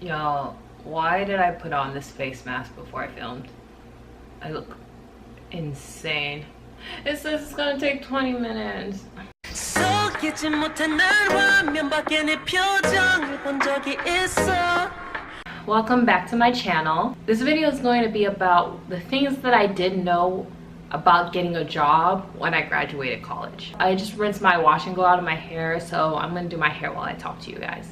Y'all, why did I put on this face mask before I filmed? I look insane. It says it's gonna take 20 minutes. Welcome back to my channel. This video is going to be about the things that I didn't know about getting a job when I graduated college. I just rinsed my wash and go out of my hair, so I'm gonna do my hair while I talk to you guys.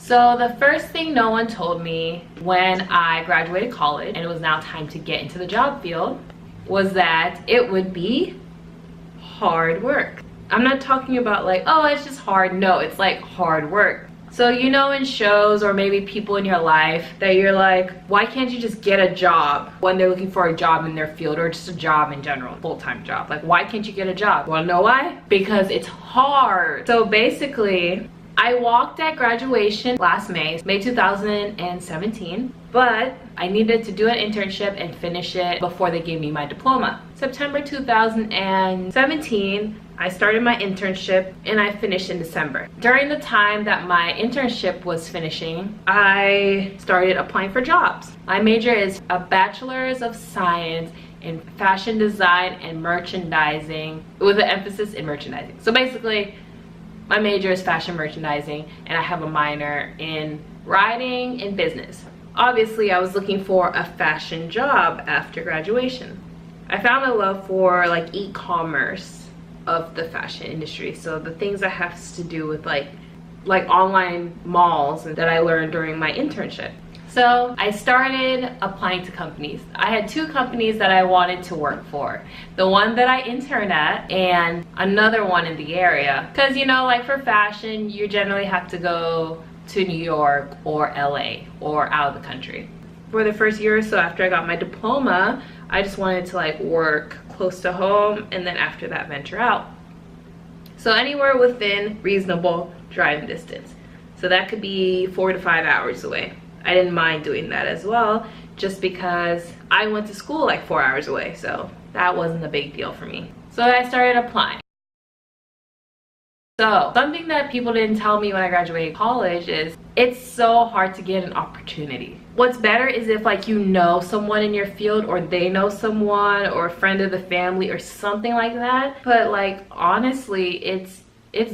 So the first thing no one told me when I graduated college and it was now time to get into the job field was that it would be hard work. I'm not talking about like, oh, it's just hard. No, it's like hard work. So you know, in shows or maybe people in your life that you're like, why can't you just get a job when they're looking for a job in their field or just a job in general, full-time job? Like, why can't you get a job? Wanna know why? Because it's hard. So basically, I walked at graduation last May 2017, but I needed to do an internship and finish it before they gave me my diploma. September 2017, I started my internship and I finished in December. During the time that my internship was finishing, I started applying for jobs. My major is a Bachelor's of Science in Fashion Design and Merchandising with an emphasis in merchandising. So basically, my major is fashion merchandising and I have a minor in writing and business. Obviously, I was looking for a fashion job after graduation. I found a love for like e-commerce of the fashion industry. So the things that have to do with like online malls that I learned during my internship. So I started applying to companies. I had two companies that I wanted to work for. The one that I interned at and another one in the area. Because you know, like for fashion, you generally have to go to New York or LA or out of the country. For the first year or so after I got my diploma, I just wanted to like work close to home and then after that venture out. So anywhere within reasonable driving distance. So that could be 4 to 5 hours away. I didn't mind doing that as well, just because I went to school like 4 hours away, so that wasn't a big deal for me. So I started applying. So something that people didn't tell me when I graduated college is it's so hard to get an opportunity. What's better is if like you know someone in your field or they know someone or a friend of the family or something like that. But like honestly, it's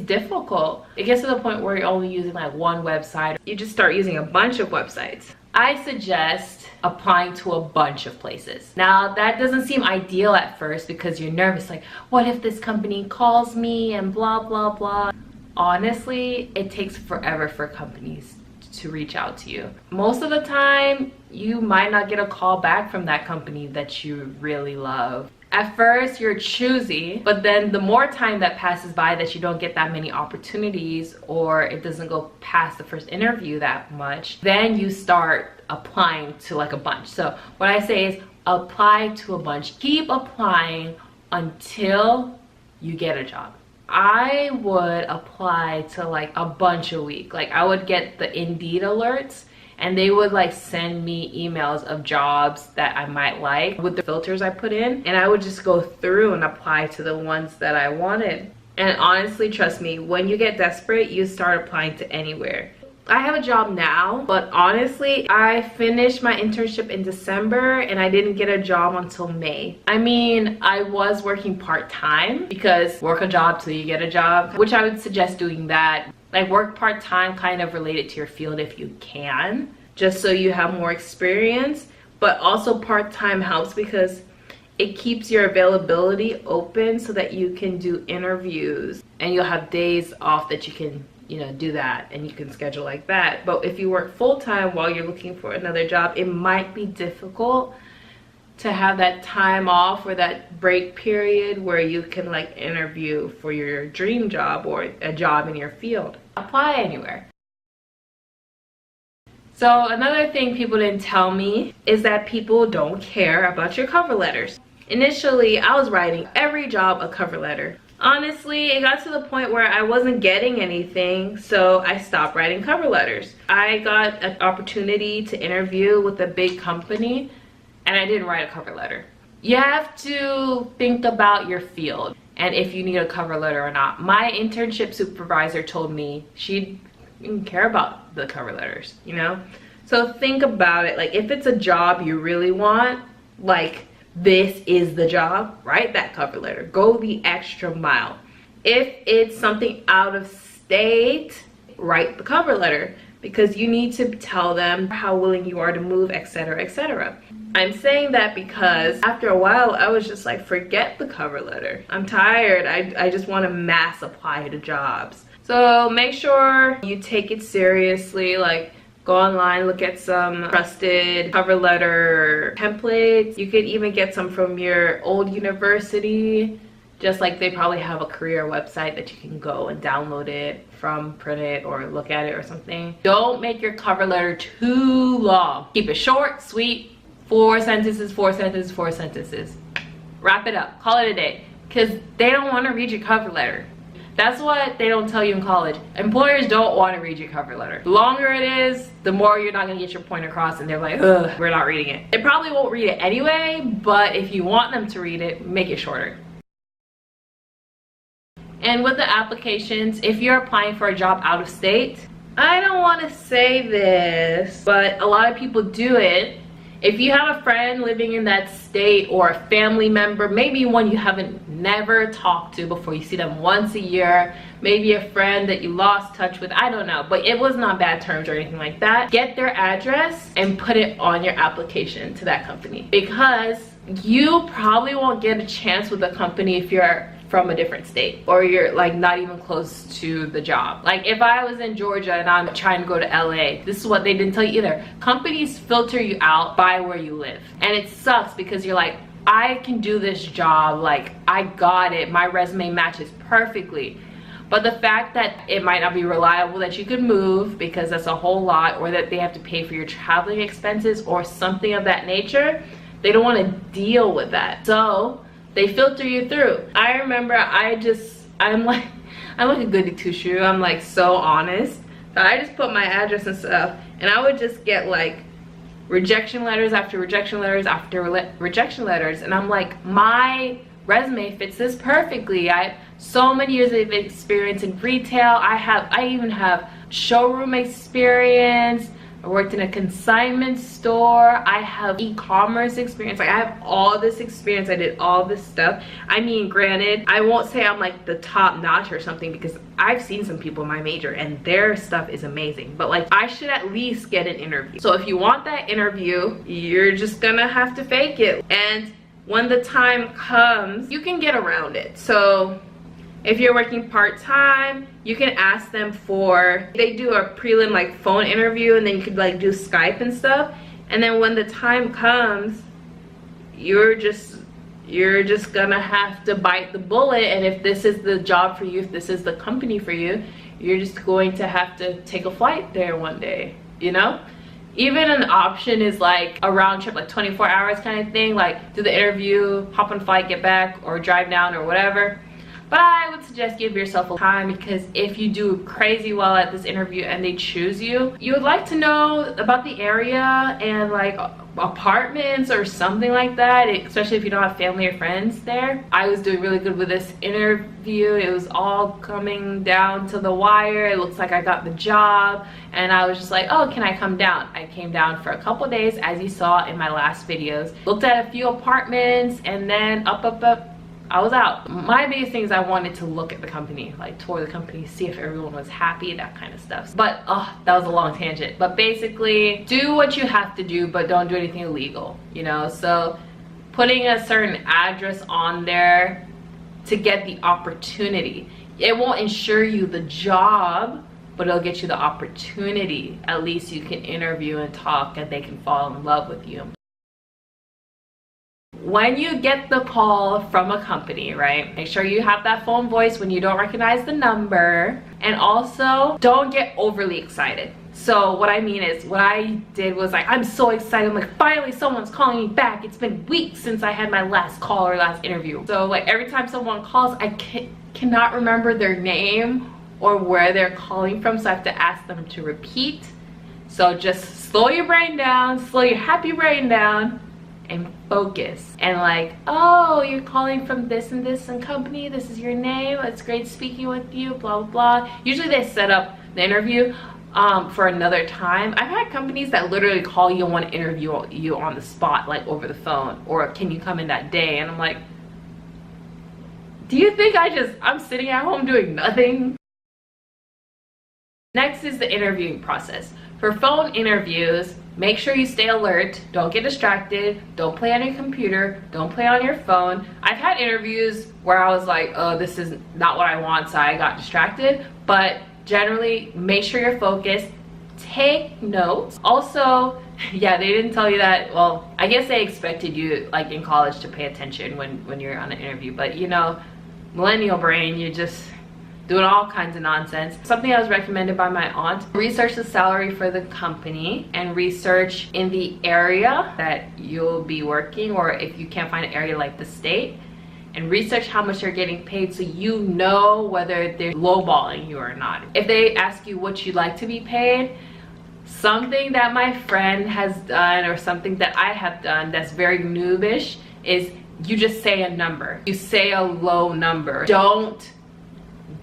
difficult. It gets to the point where you're only using like one website. You just start using a bunch of websites. I suggest applying to a bunch of places. Now that doesn't seem ideal at first because you're nervous, like what if this company calls me and blah blah blah. Honestly, it takes forever for companies to reach out to you. Most of the time you might not get a call back from that company that you really love. At first you're choosy, but then the more time that passes by that you don't get that many opportunities or it doesn't go past the first interview that much, then you start applying to like a bunch. So what I say is apply to a bunch. Keep applying until you get a job. I would apply to like a bunch a week. Like I would get the Indeed alerts and they would like send me emails of jobs that I might like with the filters I put in, and I would just go through and apply to the ones that I wanted. And honestly, trust me, when you get desperate, you start applying to anywhere. I have a job now, but honestly, I finished my internship in December and I didn't get a job until May. I mean, I was working part-time because work a job till you get a job, which I would suggest doing that. Like work part-time kind of related to your field if you can, just so you have more experience. But also part-time helps because it keeps your availability open so that you can do interviews and you'll have days off that you can, you know, do that and you can schedule like that. But if you work full-time while you're looking for another job, it might be difficult to have that time off or that break period where you can like interview for your dream job or a job in your field. Apply anywhere. So another thing people didn't tell me is that people don't care about your cover letters. Initially, I was writing every job a cover letter. Honestly, it got to the point where I wasn't getting anything, so I stopped writing cover letters. I got an opportunity to interview with a big company and I didn't write a cover letter. You have to think about your field and if you need a cover letter or not. My internship supervisor told me, she even care about the cover letters, you know? So think about it. Like, if it's a job you really want, like, this is the job, write that cover letter. Go the extra mile. If it's something out of state, write the cover letter, because you need to tell them how willing you are to move, etc., etc. I'm saying that because after a while I was just like, forget the cover letter. I'm tired. I just want to mass apply to jobs. So make sure you take it seriously. Like, go online, look at some trusted cover letter templates. You could even get some from your old university. Just like they probably have a career website that you can go and download it from, print it, or look at it or something. Don't make your cover letter too long. Keep it short, sweet, 4 sentences, 4 sentences, 4 sentences. Wrap it up, call it a day, because they don't want to read your cover letter. That's what they don't tell you in college. Employers don't want to read your cover letter. The longer it is, the more you're not going to get your point across, and they're like, ugh, we're not reading it. They probably won't read it anyway, but if you want them to read it, make it shorter. And with the applications, if you're applying for a job out of state, I don't want to say this, but a lot of people do it. If you have a friend living in that state, or a family member, maybe one you haven't never talked to before, you see them once a year, maybe a friend that you lost touch with, I don't know, but it wasn't on bad terms or anything like that, get their address and put it on your application to that company, because you probably won't get a chance with a company if you're from a different state, or you're like not even close to the job. Like, if I was in Georgia and I'm trying to go to LA, this is what they didn't tell you either. Companies filter you out by where you live, and it sucks because you're like, I can do this job, like, I got it, my resume matches perfectly. But the fact that it might not be reliable that you could move, because that's a whole lot, or that they have to pay for your traveling expenses or something of that nature, they don't want to deal with that. So they filter you through. I remember I'm like a goody two-shoe. I'm like so honest. So I just put my address and stuff, and I would just get like rejection letters after rejection letters after rejection letters. And I'm like, my resume fits this perfectly. I have so many years of experience in retail. I even have showroom experience. I worked in a consignment store. I have e-commerce experience. Like, I have all this experience. I did all this stuff. I mean, granted, I won't say I'm like the top notch or something, because I've seen some people in my major and their stuff is amazing. But like, I should at least get an interview. So if you want that interview, you're just gonna have to fake it. And when the time comes, you can get around it. So if you're working part-time, you can ask them they do a prelim like phone interview, and then you could like do Skype and stuff. And then when the time comes, you're just gonna have to bite the bullet. And if this is the job for you, if this is the company for you, you're just going to have to take a flight there one day, you know? Even an option is like a round trip, like 24 hours kind of thing, like do the interview, hop on a flight, get back, or drive down or whatever. But I would suggest give yourself a time, because if you do crazy well at this interview and they choose you, you would like to know about the area and like apartments or something like that, especially if you don't have family or friends there. I was doing really good with this interview. It was all coming down to the wire. It looks like I got the job, and I was just like, oh, can I come down? I came down for a couple days, as you saw in my last videos. Looked at a few apartments, and then up, I was out. My biggest thing is I wanted to look at the company, like tour the company, see if everyone was happy, that kind of stuff. But that was a long tangent. But basically, do what you have to do, but don't do anything illegal, you know? So putting a certain address on there to get the opportunity. It won't ensure you the job, but it'll get you the opportunity. At least you can interview and talk, and they can fall in love with you. When you get the call from a company, right, make sure you have that phone voice when you don't recognize the number. And also, don't get overly excited. So what I mean is, what I did was like, I'm so excited. I'm like, finally someone's calling me back. It's been weeks since I had my last call or last interview. So like, every time someone calls, I cannot remember their name or where they're calling from, so I have to ask them to repeat. So just slow your brain down, slow your happy brain down, and focus. And like, oh, you're calling from this and this and company, this is your name, it's great speaking with you, blah blah blah. Usually they set up the interview. for another time. I've had companies that literally call you and want to interview you on the spot, like over the phone, or can you come in that day? And I'm like, do you think I'm sitting at home doing nothing? Next is the interviewing process. For phone interviews, make sure you stay alert. Don't get distracted. Don't play on your computer. Don't play on your phone. I've had interviews where I was like, oh, this is not what I want, so I got distracted. But generally, make sure you're focused. Take notes. Also, yeah, they didn't tell you that. Well, I guess they expected you, like in college, to pay attention when you're on an interview. But you know, millennial brain, you're just doing all kinds of nonsense. Something that was recommended by my aunt: research the salary for the company and research in the area that you'll be working, or if you can't find an area, like the state, and research how much you're getting paid so you know whether they're lowballing you or not. If they ask you what you'd like to be paid, something that my friend has done or something that I have done that's very noobish is you just say a number. You say a low number. Don't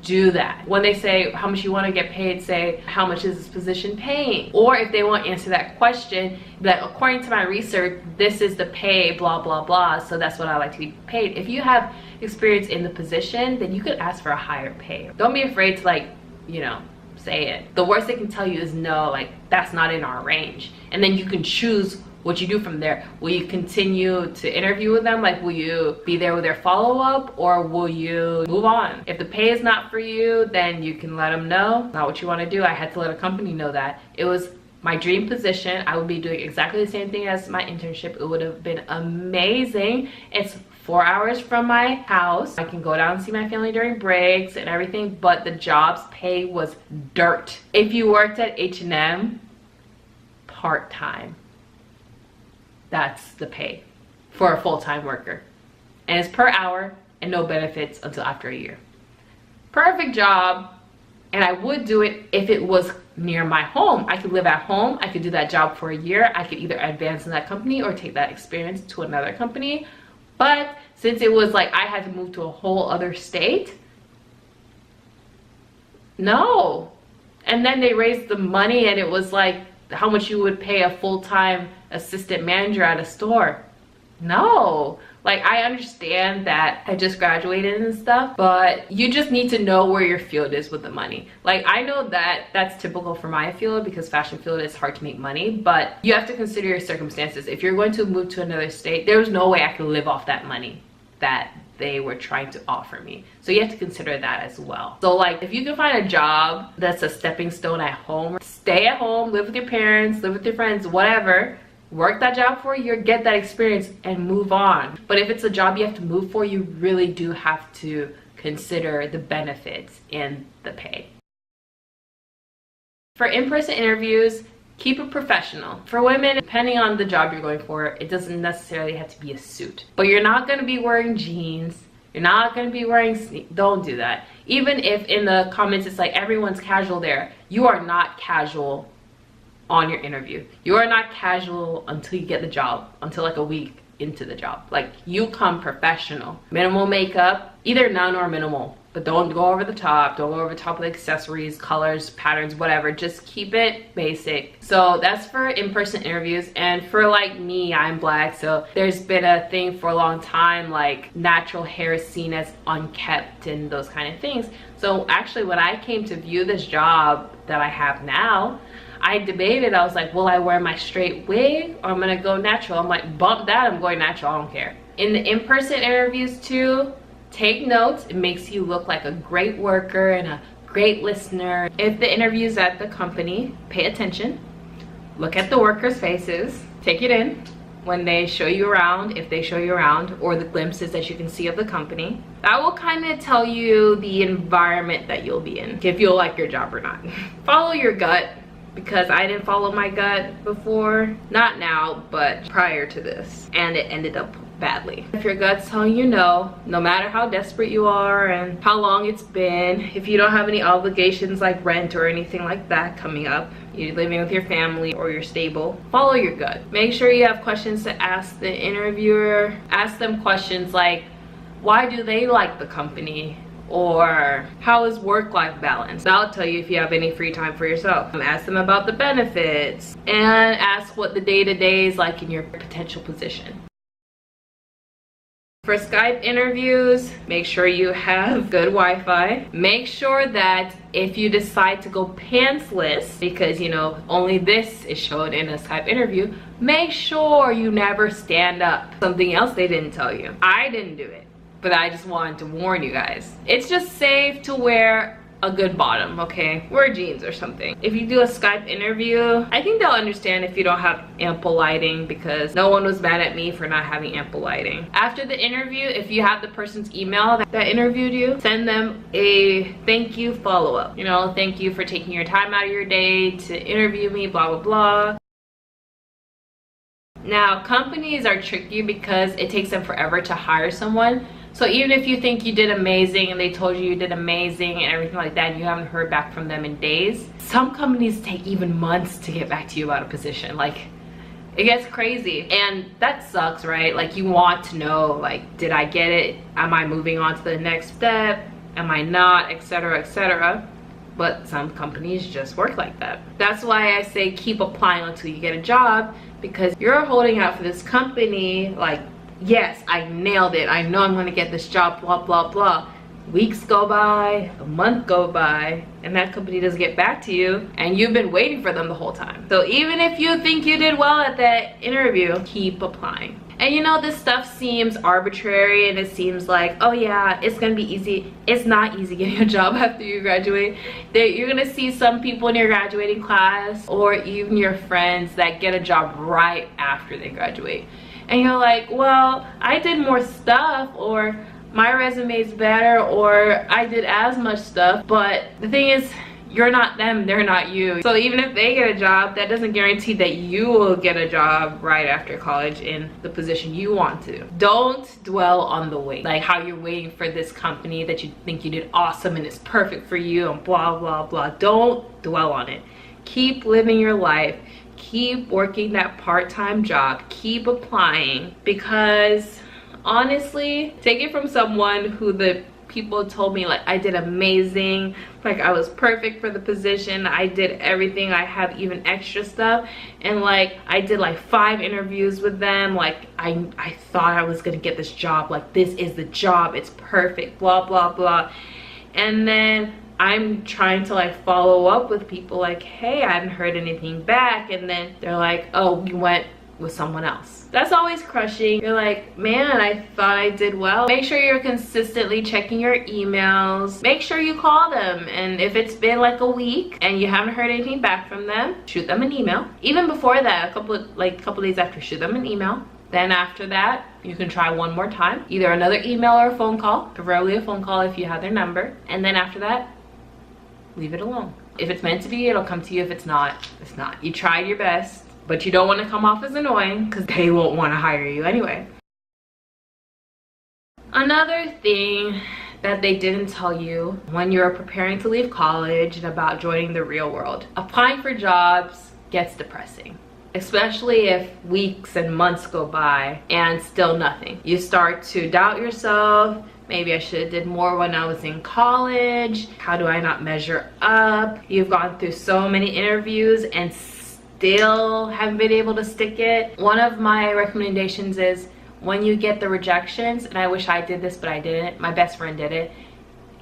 do that. When they say how much you want to get paid, say how much is this position paying? Or if they won't answer that question, that according to my research, this is the pay, blah blah blah, so that's what I like to be paid. If you have experience in the position, then you could ask for a higher pay. Don't be afraid to, like, you know, say it. The worst they can tell you is no, like, that's not in our range, and then you can choose what you do from there. Will you continue to interview with them? Like, will you be there with their follow-up, or will you move on? If the pay is not for you, then you can let them know not what you want to do. I had to let a company know that. It was my dream position. I would be doing exactly the same thing as my internship. It would have been amazing. It's 4 hours from my house. I can go down and see my family during breaks and everything, but the job's pay was dirt. If you worked at H&M part-time, that's the pay for a full-time worker, and it's per hour and no benefits until after a year. Perfect job, and I would do it if it was near my home. I could live at home, I could do that job for a year, I could either advance in that company or take that experience to another company. But since it was like I had to move to a whole other state, no. And then they raised the money, and it was like how much you would pay a full-time assistant manager at a store. No. Like, I understand that I just graduated and stuff, but you just need to know where your field is with the money. Like, I know that that's typical for my field because fashion field is hard to make money, but you have to consider your circumstances. If you're going to move to another state, there was no way I could live off that money that they were trying to offer me. So you have to consider that as well. So, like, if you can find a job that's a stepping stone at home, stay at home, live with your parents, live with your friends, whatever, work that job for a year, get that experience, and move on. But if it's a job you have to move for, you really do have to consider the benefits and the pay. For in-person interviews, keep it professional. For women, depending on the job you're going for, it doesn't necessarily have to be a suit. But you're not going to be wearing jeans. You're not going to be wearing sneakers. Don't do that. Even if in the comments it's like everyone's casual there, you are not casual on your interview. You are not casual until you get the job, until like a week into the job. Like, you come professional. Minimal makeup, either none or minimal, but don't go over the top. Don't go over the top with accessories, colors, patterns, whatever. Just keep it basic. So that's for in-person interviews. And for, like, me, I'm black, so there's been a thing for a long time, like natural hair is seen as unkept and those kind of things. So actually, when I came to view this job that I have now, I debated. I was like, will I wear my straight wig or I'm gonna go natural? I'm like, bump that, I'm going natural, I don't care. In the in-person interviews too, take notes. It makes you look like a great worker and a great listener. If the interview's at the company, pay attention. Look at the workers' faces. Take it in when they show you around, if they show you around, or the glimpses that you can see of the company. That will kind of tell you the environment that you'll be in, if you'll like your job or not. Follow your gut, because I didn't follow my gut before. Not now, but prior to this, and it ended up badly. If your gut's telling you no, no matter how desperate you are and how long it's been, if you don't have any obligations like rent or anything like that coming up, you're living with your family or you're stable, follow your gut. Make sure you have questions to ask the interviewer. Ask them questions like, why do they like the company? Or how is work-life balance? That'll tell you if you have any free time for yourself. Ask them about the benefits and ask what the day-to-day is like in your potential position. For Skype interviews, make sure you have good Wi-Fi. Make sure that if you decide to go pantsless, because you know only this is shown in a Skype interview, make sure you never stand up. Something else they didn't tell you. I didn't do it, but I just wanted to warn you guys. It's just safe to wear a good bottom, okay? Wear jeans or something. If you do a Skype interview, I think they'll understand if you don't have ample lighting, because no one was mad at me for not having ample lighting. After the interview, if you have the person's email that interviewed you, send them a thank you follow-up. You know, thank you for taking your time out of your day to interview me, blah, blah, blah. Now, companies are tricky because it takes them forever to hire someone. So even if you think you did amazing and they told you did amazing and everything like that, and you haven't heard back from them in days, some companies take even months to get back to you about a position. Like, it gets crazy, and that sucks, right? Like, you want to know, like, did I get it? Am I moving on to the next step? Am I not? Etc., etc. But some companies just work like that. That's why I say keep applying until you get a job, because you're holding out for this company like, yes, I nailed it, I know I'm gonna get this job, blah, blah, blah. Weeks go by, a month go by, and that company doesn't get back to you, and you've been waiting for them the whole time. So even if you think you did well at that interview, keep applying. And you know, this stuff seems arbitrary, and it seems like, oh yeah, it's gonna be easy. It's not easy getting a job after you graduate. You're gonna see some people in your graduating class, or even your friends, that get a job right after they graduate. And you're like, well, I did more stuff, or my resume's better, or I did as much stuff. But the thing is, you're not them, they're not you. So even if they get a job, that doesn't guarantee that you will get a job right after college in the position you want to. Don't dwell on the wait, like how you're waiting for this company that you think you did awesome and it's perfect for you and blah, blah, blah. Don't dwell on it. Keep living your life. Keep working that part-time job. Keep applying, because honestly, take it from someone who the people told me, like, I did amazing, like I was perfect for the position, I did everything, I have even extra stuff, and like I did like 5 interviews with them, like I thought I was gonna get this job, like this is the job, it's perfect, blah, blah, blah. And then I'm trying to like follow up with people like, hey, I haven't heard anything back, and then they're like, oh, you went with someone else. That's always crushing. You're like, man, I thought I did well. Make sure you're consistently checking your emails. Make sure you call them, and if it's been like a week and you haven't heard anything back from them, shoot them an email. Even before that, a couple days after, shoot them an email. Then after that, you can try one more time, either another email or a phone call, preferably a phone call if you have their number. And then after that, leave it alone. If it's meant to be, it'll come to you. If it's not, it's not. You tried your best, but you don't want to come off as annoying, because they won't want to hire you anyway. Another thing that they didn't tell you when you're preparing to leave college and about joining the real world, applying for jobs gets depressing. Especially if weeks and months go by and still nothing. You start to doubt yourself. Maybe I should have did more when I was in college. How do I not measure up? You've gone through so many interviews and still haven't been able to stick it. One of my recommendations is, when you get the rejections, and I wish I did this but I didn't, my best friend did it,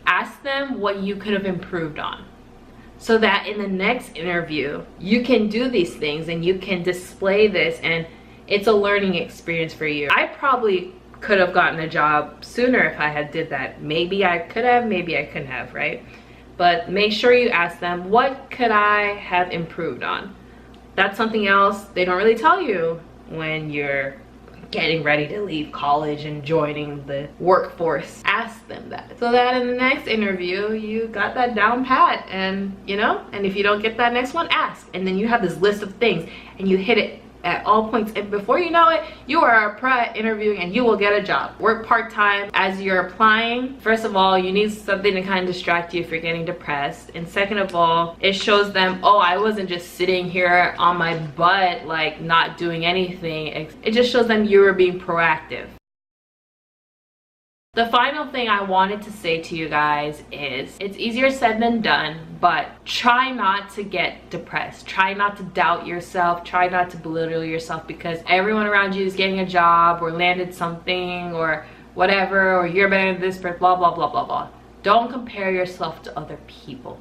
ask them what you could have improved on, so that in the next interview you can do these things and you can display this, and it's a learning experience for you. I probably could have gotten a job sooner if I had did that. Maybe I could have, maybe I couldn't have, right? But make sure you ask them, what could I have improved on? That's something else they don't really tell you when you're getting ready to leave college and joining the workforce. Ask them that, so that in the next interview you got that down pat, and you know, and if you don't get that next one, ask, and then you have this list of things and you hit it at all points, and before you know it, you are a pro at interviewing and you will get a job. Work part-time as you're applying. First of all, you need something to kind of distract you if you're getting depressed, and second of all, it shows them, oh, I wasn't just sitting here on my butt like not doing anything. It just shows them you were being proactive. The final thing I wanted to say to you guys is it's easier said than done, but try not to get depressed. Try not to doubt yourself. Try not to belittle yourself because everyone around you is getting a job or landed something or whatever, or you're better than this, blah, blah, blah, blah, blah. Don't compare yourself to other people.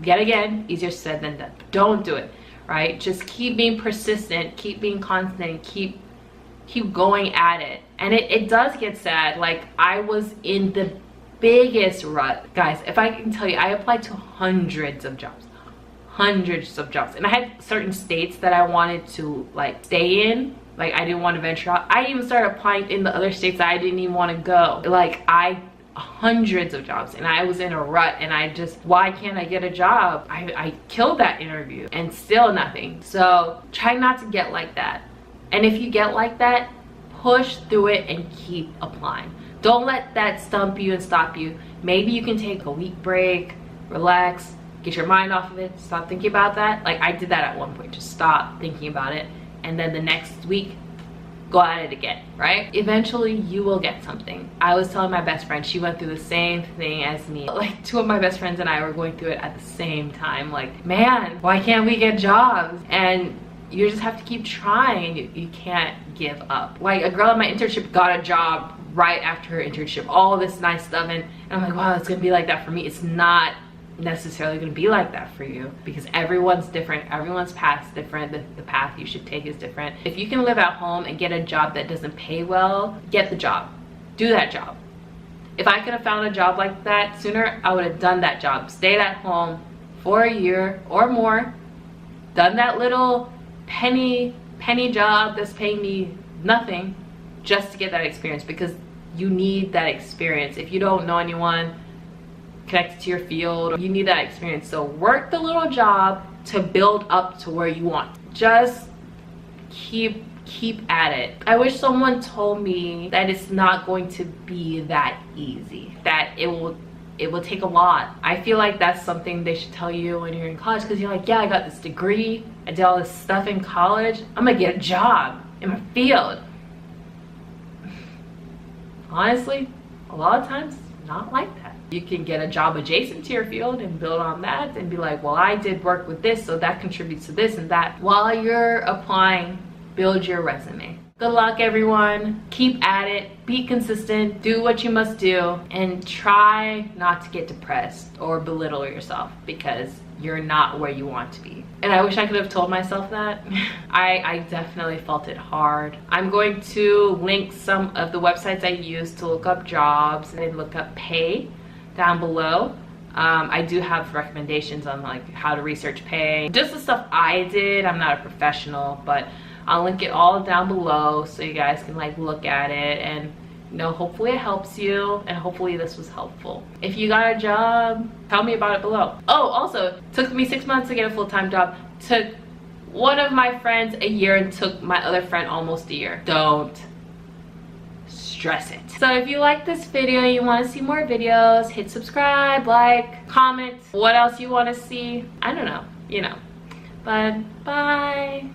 Yet again, easier said than done. Don't do it, right? Just keep being persistent, keep being constant, keep going at it. And it does get sad. Like, I was in the biggest rut. Guys, if I can tell you, I applied to hundreds of jobs. And I had certain states that I wanted to like stay in. Like, I didn't want to venture out. I even started applying in the other states that I didn't even want to go. Like, hundreds of jobs, and I was in a rut, and I just, why can't I get a job? I killed that interview and still nothing. So try not to get like that. And if you get like that, push through it and keep applying. Don't let that stump you and stop you. Maybe you can take a week break, relax, get your mind off of it, stop thinking about that. Like, I did that at one point, just stop thinking about it, and then the next week go at it again, right? Eventually you will get something. I was telling my best friend, she went through the same thing as me. Like, two of my best friends and I were going through it at the same time. Like, man, why can't we get jobs? And you just have to keep trying. You can't give up. Like, a girl at my internship got a job right after her internship, all this nice stuff, and I'm like, wow, it's gonna be like that for me. It's not necessarily going to be like that for you because everyone's different, everyone's path is different, the path you should take is different. If you can live at home and get a job that doesn't pay well, get the job, do that job. If I could have found a job like that sooner, I would have done that job, stayed at home for a year or more, done that little penny job that's paying me nothing just to get that experience, because you need that experience. If you don't know anyone connected to your field, you need that experience. So work the little job to build up to where you want. Just keep at it. I wish someone told me that it's not going to be that easy, that it will take a lot. I feel like that's something they should tell you when you're in college, because you're like, yeah, I got this degree, I did all this stuff in college, I'm gonna get a job in my field. Honestly, a lot of times it's not like that. You can get a job adjacent to your field and build on that and be like, well, I did work with this, so that contributes to this and that. While you're applying, build your resume. Good luck, everyone. Keep at it, be consistent, do what you must do, and try not to get depressed or belittle yourself because you're not where you want to be. And I wish I could have told myself that. I definitely felt it hard. I'm going to link some of the websites I use to look up jobs and look up pay down below. I do have recommendations on like how to research pay, just the stuff I did. I'm not a professional, but I'll link it all down below so you guys can like look at it, and you know, hopefully it helps you, and hopefully this was helpful. If you got a job, tell me about it below. Oh, also, it took me 6 months to get a full-time job. Took one of my friends a year, and took my other friend almost a year. Don't stress it. So if you like this video, you want to see more videos, hit subscribe, like, comment what else you want to see. I don't know, you know. But bye.